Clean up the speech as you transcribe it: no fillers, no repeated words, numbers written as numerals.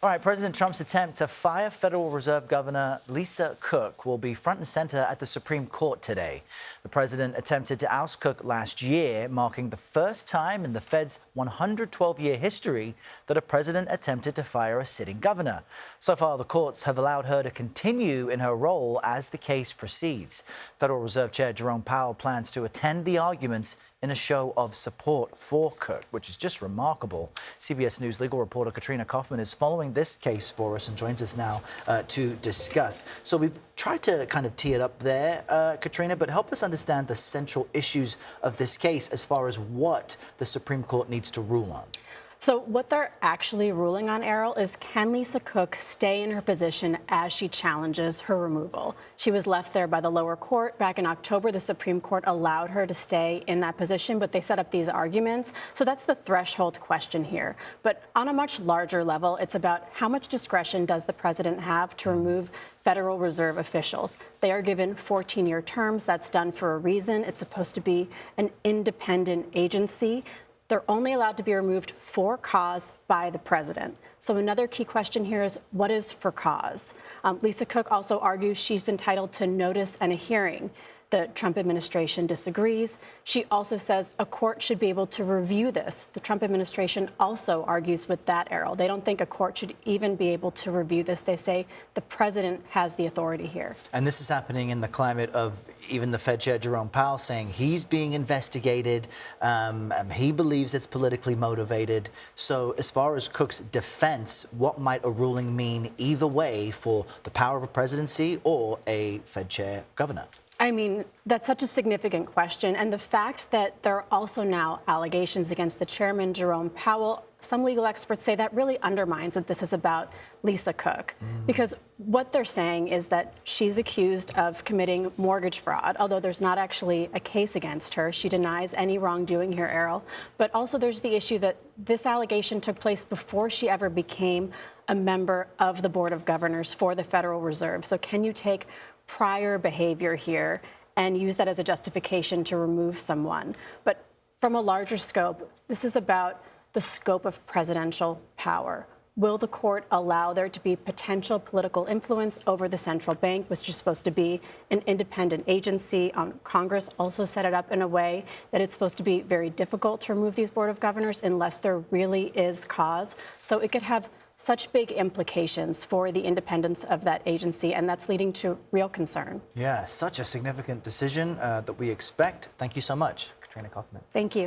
All right, President Trump's attempt to fire Federal Reserve Governor Lisa Cook will be front and center at the Supreme Court today. The president attempted to oust Cook last year, marking the first time in the Fed's 112-year history that a president attempted to fire a sitting governor. So far, the courts have allowed her to continue in her role as the case proceeds. Federal Reserve Chair Jerome Powell plans to attend the arguments in a show of support for Cook, which is just remarkable. CBS News legal reporter Katrina Kaufman is following this case for us and joins us now to discuss. So we've tried to kind of tee it up there, Katrina, but help us understand the central issues of this case as far as what the Supreme Court needs to rule on. So what they're actually ruling on, Errol, is can Lisa Cook stay in her position as she challenges her removal? She was left there by the lower court back in October. The Supreme Court allowed her to stay in that position, but they set up these arguments. So that's the threshold question here. But on a much larger level, it's about how much discretion does the president have to remove Federal Reserve officials. They are given 14-year terms. That's done for a reason. It's supposed to be an independent agency. They're only allowed to be removed for cause by the president. So another key question here is, what is for cause? Lisa Cook also argues she's entitled to notice and a hearing. The Trump administration disagrees. She also says a court should be able to review this. The Trump administration also argues with that, Errol. They don't think a court should even be able to review this. They say the president has the authority here. And this is happening in the climate of even the Fed Chair Jerome Powell saying he's being investigated. He believes it's politically motivated. So as far as Cook's defense, what might a ruling mean either way for the power of a presidency or a Fed Chair governor? I mean, that's such a significant question. And the fact that there are also now allegations against the chairman, Jerome Powell, some legal experts say that really undermines that this is about Lisa Cook. Because what they're saying is that she's accused of committing mortgage fraud, although there's not actually a case against her. She denies any wrongdoing here, Errol. But also there's the issue that this allegation took place before she ever became a member of the Board of Governors for the Federal Reserve. So can you take prior behavior here and use that as a justification to remove someone? But from a larger scope, this is about the scope of presidential power. Will the court allow there to be potential political influence over the central bank, which is supposed to be an independent agency? Congress also set it up in a way that it's supposed to be very difficult to remove these Board of Governors unless there really is cause. So it could have such big implications for the independence of that agency, and that's leading to real concern. Yeah, such a significant decision that we expect. Thank you so much, Katrina Kaufman. Thank you.